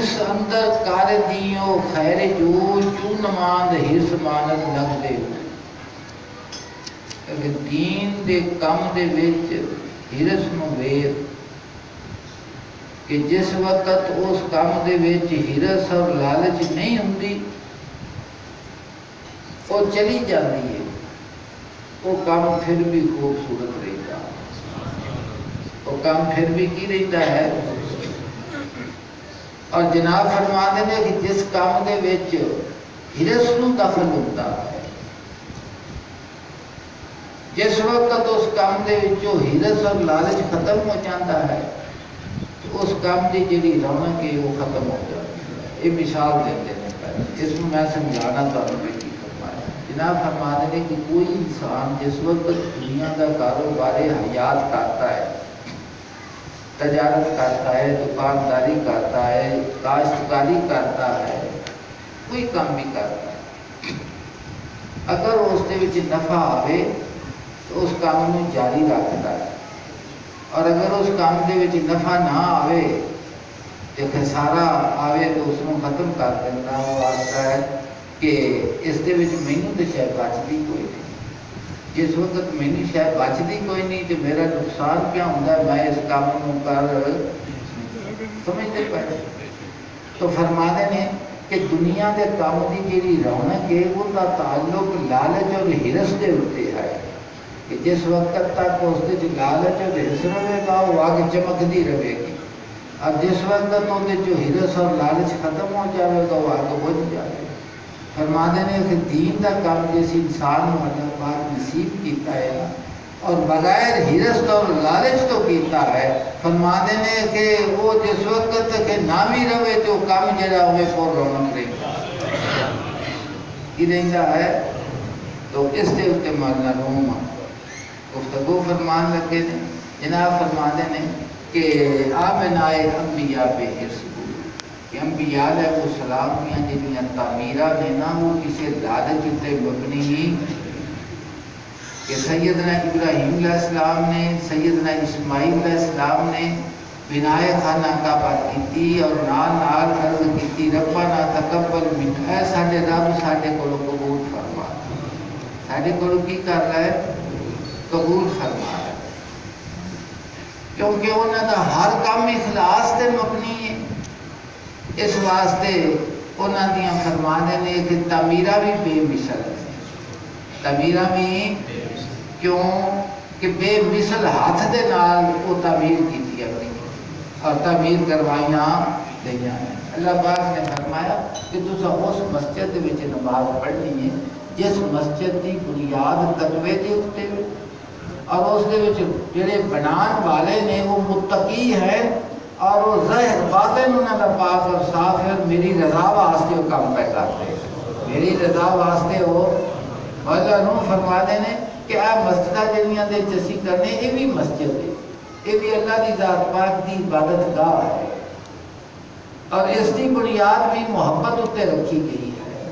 ہرس اندر کار دیو خیر جو نماند ہرس مانت لگ دے کہ دین دے کم دے وچ ہرس نو ویخ کہ جس وقت اس کام دے وچ ہرس اور لالچ نہیں ہوندی وہ چلی جاتی ہے، وہ کام پھر بھی خوبصورت رہتا، وہ کام پھر بھی کی رہتا ہے۔ اور جناب فرماتے ہیں کہ جس کام دے وچ ہرس نو دخل ہوتا ہے، جس وقت اس کام دے وچوں ہرس اور لالچ ختم ہو جاتا ہے تو اس کام دی جڑی رونق ہے وہ ختم ہو جاتی ہے۔ یہ مثال دیتے ہیں، اس میں میں سمجھانا تمہیں بھی کی فرمایا۔ جناب فرماتے ہیں کہ کوئی انسان جس وقت دنیا کا کاروبار حیات کرتا ہے، تجارت کرتا ہے، دکانداری کرتا ہے، کاشتکاری کرتا ہے، کوئی کام بھی کرتا ہے، اگر اس دے وچ نفع آوے تو اس کام کو جاری رکھتا ہے، اور اگر اس کام دے وچ نفع نہ آوے تو خسارہ آوے تو اس کو ختم کر دینا۔ وہ آتا ہے کہ اس دے وچ مینوں تے شاید بچتی کوئی نہیں، جس وقت مینوں شاید بچتی کوئی نہیں تو میرا نقصان کیا ہوتا ہے، میں اس کام کو کر سمجھتے پائے۔ تو فرماتے ہیں کہ دنیا دے کام دی جیڑی رونق ہے وہ دا تعلق لالچ اور ہرس دے ہوتے ہے کہ جس وقت تک اس دے لالچ اور ہرس رہے گا وہ آگے چمکتی رہے گی، اور جس وقت وہ جو ہرس اور لالچ ختم ہو جائے گا وہ آگے بجھ جائے گا۔ فرماتے ہیں کہ دین دا کام جس انسان کو اللہ پاک نصیب کیتا ہے اور بغیر ہرس اور لالچ تو کیتا ہے، فرماتے ہیں کہ وہ جس وقت کہ نہ بھی رہے تو کام جڑا ہوئے پر رونق رہتا ہے۔ تو اس کے اتنے ماننا روم گفتگو فرمان لگے نے۔ جناب فرماتے ہیں کہ آمنائے انبیاء بے حرص کہ انبیاء علیہ السلام کی جنیاں تعمیرہ نے نا وہ کسی لالچ تے مبنی نہیں، کہ سیدنا ابراہیم علیہ السلام نے، سیدنا اسماعیل علیہ السلام نے بنائے خانہ کعبہ کی اور نال نال عرض کی ربنا تقبل منا، اے ساڈے رب ساڈے کولوں قبول فرما، ساڈے کولوں کی کر رہا ہے؟ قبول فرما رہا ہے، کیونکہ انہوں کا ہر کام اخلاص تے مبنی ہے۔ اس واسطے انہوں دیا فرمانے نے کہ تعمیرہ بھی بے مثل ہے، تعمیرہ بھی کیوں کہ بے مثل ہاتھ دے نال وہ تعمیر کی اپنی اور تعمیر کروائیاں دیا ہیں۔ اللہ پاک نے فرمایا کہ تسا اس مسجد وچ نماز پڑھنی ہے جس مسجد کی بنیاد تقوی دے اتے اور اس دے وچ جڑے بنان والے نے وہ متقی ہے اور وہ ظاہر باطن انہوں کا پاک اور صاف ہے، میری رضا واسطے وہ کام پہ کرتے ہیں، میری رضا واسطے وہ مولا نو فرما دینے کہ آپ مسجدہ جنیاں دے چسی کرنے، یہ بھی مسجد ہے، یہ بھی اللہ دی ذات پاک دی عبادت گاہ ہے، اور اس کی بنیاد بھی محبت اتے رکھی گئی ہے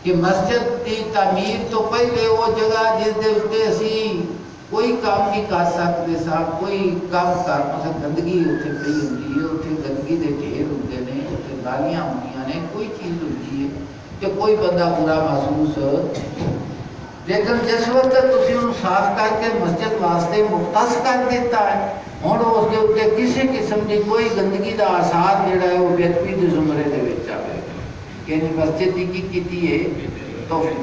کہ مسجد کی تعمیر تو پہلے وہ جگہ جس دے اتے اسی کوئی کام نہیں کر سکتے سا، کوئی کام کر مثلا گندگی اتنے پی ہوتی ہے، اتنے گندگی دے ڈھیر ہوتے ہیں، اتنے نالیاں ہوتی ہیں، کوئی چیز ہوتی ہے کہ کوئی بندہ برا محسوس، لیکن جس وقت تسی انہوں صاف کر کے مسجد واسطے مختص کر دیتا ہے، ہوں اس کے اتنے کسی قسم کی کوئی گندگی کا آثار جڑا ہے وہ بےدبی کے زمرے دے وچ آئے، یعنی مسجد کی کیتی ہے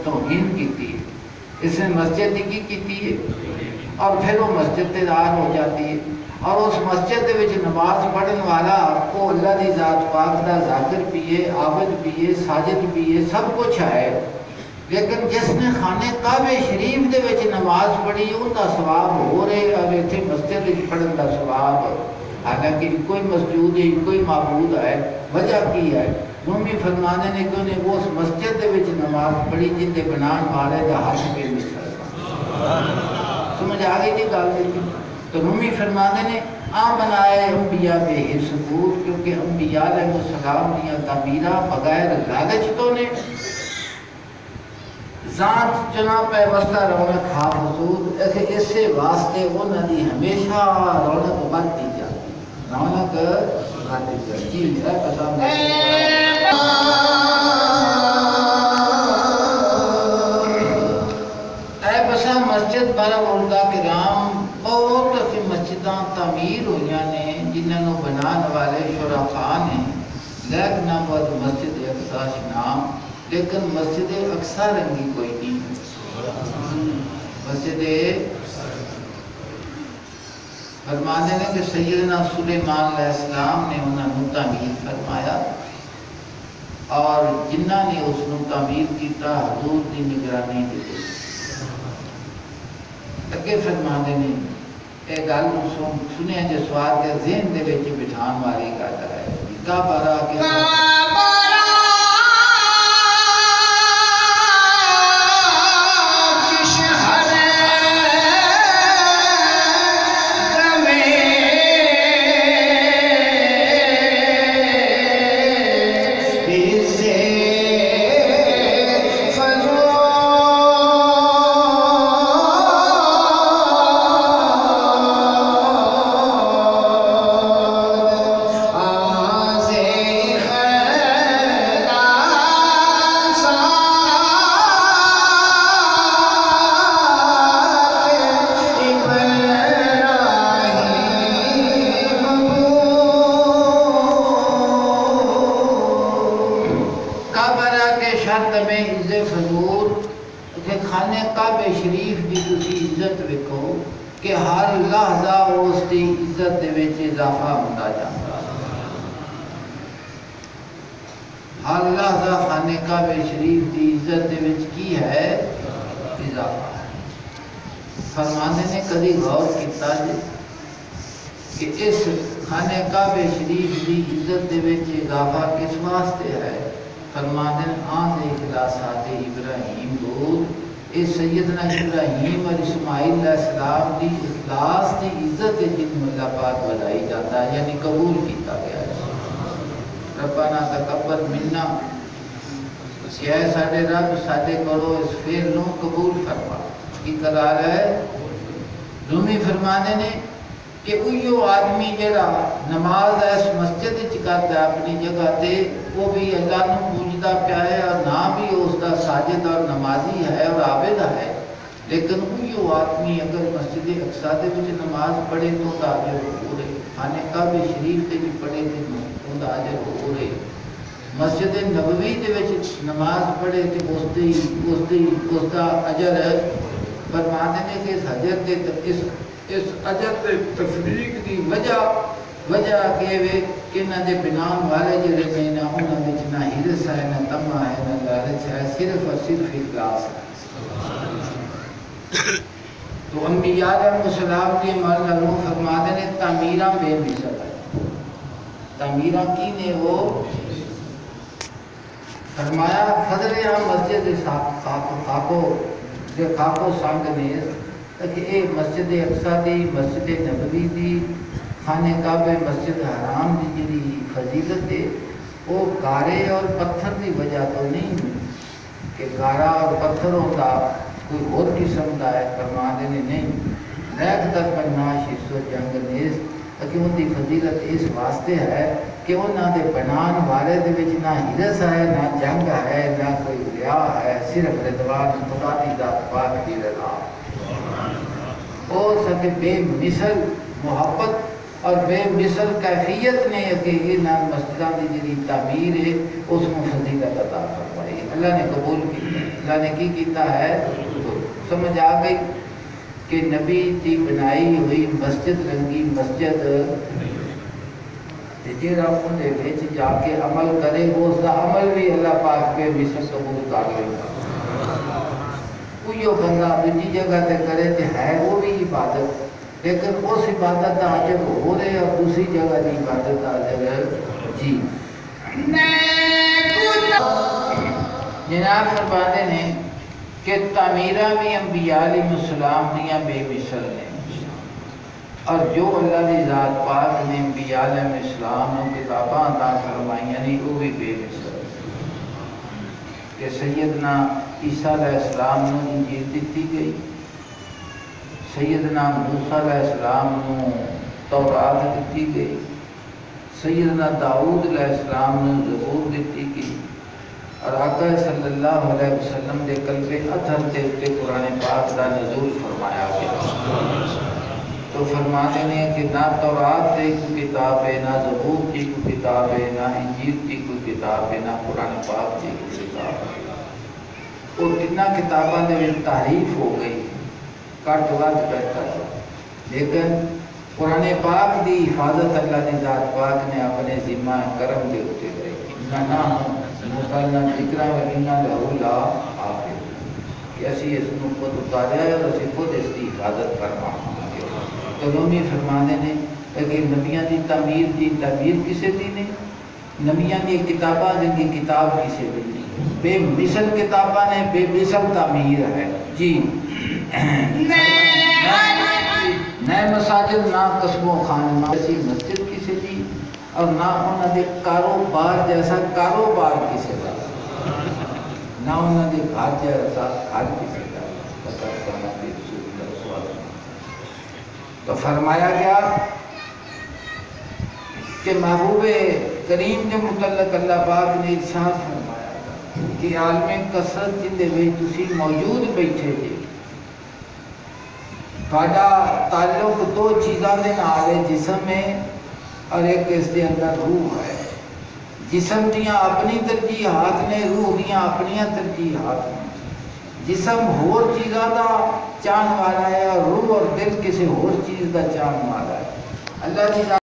توہین کیتی ہے، اس نے مسجد کی کیتی ہے اور پھر وہ مسجد تے دار ہو جاتی ہے، اور اس مسجد دے وچ نماز پڑھن والا وہ اللہ دی ذات پاک دا ذاکر بھی ہے، عابد بھی ہے، ساجد بھی ہے، سب کچھ ہے، لیکن جس نے خانے کعبہ شریف دے وچ نماز پڑھی ان کا ثواب ہو رہے اور اتنے مسجد وچ پڑھن کا ثواب، حالانکہ کوئی مسجود ہے کوئی معبود ہے، وجہ کی ہے؟ رومی فرمانے نے کہ انہیں اس مسجد دے وچ نماز پڑھی جن دے بنان والے دا حق بے مثل، سمجھ آ گئی جی گل دی؟ تو رومی فرمانے نے بنائے انبیاء بے حرص کیونکہ انبیاء علیہ السلام دیا تعمیرہ بغیر لالچ تو نے ذات چنا پہ وسطہ رونق خواب حسود، اسے واسطے انہوں نے ہمیشہ رونق بڑھتی جاتی، رونق جی بسا مسجد بارہ مردہ کرام بہت اسی مسجداں تعمیر ہوئی نے جنہوں بنانے والے شرفاء نے، لیکن بہت مسجد اقصی نام، لیکن مسجد اقصی رنگی کوئی نہیں۔ مسجد فرمانے نے کہ سیدنا سلیمان علیہ السلام نے انہوں نے تعمیر فرمایا اور جنہ نے اس نے تعمیر کیتا حضور کی نگرانی دی۔ اگے فرمانے نے یہ گل سنیا جو سوال کے ذہن دے وچ بٹھان والی گل ہے کا بارا کے خانے کعبہ شریف دی تسی عزت ویکھو کہ ہر لحظہ اس دی عزت دے وچ اضافہ ہوندا جاندا، ہر لحظہ خانے کعبہ شریف دی عزت دے وچ کی ہے؟ اضافہ ہے۔ فرمانے نے کبھی غور کیتا جے کہ اس خانے کعبہ شریف دی عزت دے وچ اضافہ کس واسطے ہے؟ فرمانے آن اخلاصات ابراہیم بود اس سیدنا ابراہیم اور اسماعیل علیہ السلام دی اخلاص دی عزت جن اللہ پاک بدائی جاتا ہے، یعنی قبول کیتا گیا ہے۔ ربنا تقبل منا، کہ اے ساڈے رب ساڈے کولوں اس فعل نو قبول فرما۔ کی قرار ہے رومی فرمانے نے کہ اوہی آدمی جڑا نماز اس مسجد وچ کردا ہے اپنی جگہ تے، وہ بھی اللہ نو پوجدا پیا ہے اور نہ بھی اس دا ساجد اور نمازی ہے اور عابد ہے، لیکن اوہی آدمی اگر مسجد اقصی دے وچ نماز پڑھے تو دا اجر ہو رہے، خانہ کعبہ شریف تے بھی پڑھے تو دا اجر ہو رہے، مسجد نبوی دے وچ نماز پڑھے تے اس دا اجر فرمانے نے کہ اس اجر دے اس اجر دے تفریق دی وجہ کہ انہاں دے بنان والے جڑے نے نہ انہاں وچ نہ ہرس ہے نہ تما ہے نہ لالچ ہے، صرف اور صرف اخلاص ہے۔ تو انبیاء علیہ السلام کے مرحلوں فرماتے نے تعمیراں بے مثل ہے۔ تعمیراں کی نے وہ فرمایا فضل مسجد خاکو سنگ نے کہ اے مسجد اقصی دی، مسجد نبوی دی، خانہ کعبہ مسجد حرام دی جڑی فضیلت ہے وہ گارے اور پتھر دی وجہ تو نہیں کہ گارا اور پتھر ہوتا کوئی اور قسم کا ہے، فرمانے نے نہیں لیک تک بناش حصو جنگ نیز کہ ان دی فضیلت اس واسطے ہے کہ انہاں دے بنان والے دے وچ نہ ہرس ہے نہ جنگ ہے نہ کوئی ریا ہے، صرف رضوان خدا دی ذات پاک دی رضا اور سب بے مثل محبت اور بے مثل کیفیت نے کہ یہ نام مسجداں دی جڑی تعمیر ہے اس کو فضیلت عطا فرمائی، اللہ نے قبول کی، اللہ نے کی کیتا ہے، سمجھ آ گئی کہ نبی دی بنائی ہوئی مسجد رنگی مسجد جڑا ان دے وچ جا کے عمل کرے اس دا عمل بھی اللہ پاک بے مثل قبول کر لے گا۔ کوئی بندہ دوسری جگہ تے کرے تے ہے وہ بھی عبادت، لیکن اس عبادت کا اجر ہو رہے اور دوسری جگہ کی عبادت کا اجر جی جناب فرماتے ہیں کہ تعمیرہ بھی انبیاء علیہ السلام دیاں بے مثل نے، اور جو اللہ کی ذات پاک نے انبیاء علیہ السلام نے کتاباں عطا فرمائیں یعنی وہ بھی بے مثل کہ سیدنا عیسیٰ علیہ السلام نے انجیل دیتی گئی، سیدنا موسیٰ علیہ السلام نے تورات دیتی گئی، سیدنا داؤد علیہ السلام نے زبور دیتی کی اور آقا صلی اللہ علیہ وسلم دے قلب اطہر دے اتے قرآن پاک دا نزول فرمایا گیا۔ تو فرماتے ہیں کہ نہ تورات کی کوئی کتاب ہے، نہ زبور کی کوئی کتاب ہے، نہ انجیل کی کوئی کتاب ہے، نہ قرآن پاک کی کوئی کتاب ہے۔ وہ تینہ کتاباں میں تحریف ہو گئی، کٹ وٹ کرتا ہے، لیکن قرآن پاک دی حفاظت اللہ نے ذات پاک نے اپنے ذمہ کرم دے اتے رہی۔ نہ مسلنا ذکرہ و انہ لہو لا حافظ کہ اسی اس کو خود اتاریا ہے اور اسی خود اس کی حفاظت کرنا۔ تو نومی فرمانے نے کہ نبیاں دی تعمیر کسے دی نے، نبیاں دی کتاباں جن کی کتاب کسے دی نہیں، بے مثل کتاباں نے، بے مثل تعمیر ہے جی۔ نئے مساجد نہ قصب و خانہ ایسی مسجد کسے دی، اور نہ انہوں نے کاروبار جیسا کاروبار کسے دا، نہ انہوں نے گھر جیسا گھر کسے دا۔ تو فرمایا گیا کہ محبوب کریم کے متعلق اللہ پاک نے ارشاد فرمایا کہ عالم کثرت جن دے وچ تسی موجود بیٹھے جے، تہاڈا تعلق دو چیزاں دے نال ہے، جسم ہے اور ایک اس دے اندر روح ہے۔ جسم دیاں اپنی ترجیحات نے، روح دیاں اپنیاں ترجیحات نے۔ جسم ہور چیزاں دا چاہن والا ہے اور روح اور دل کسی ہور چیز دا چاہن والا ہے۔ اللہ کی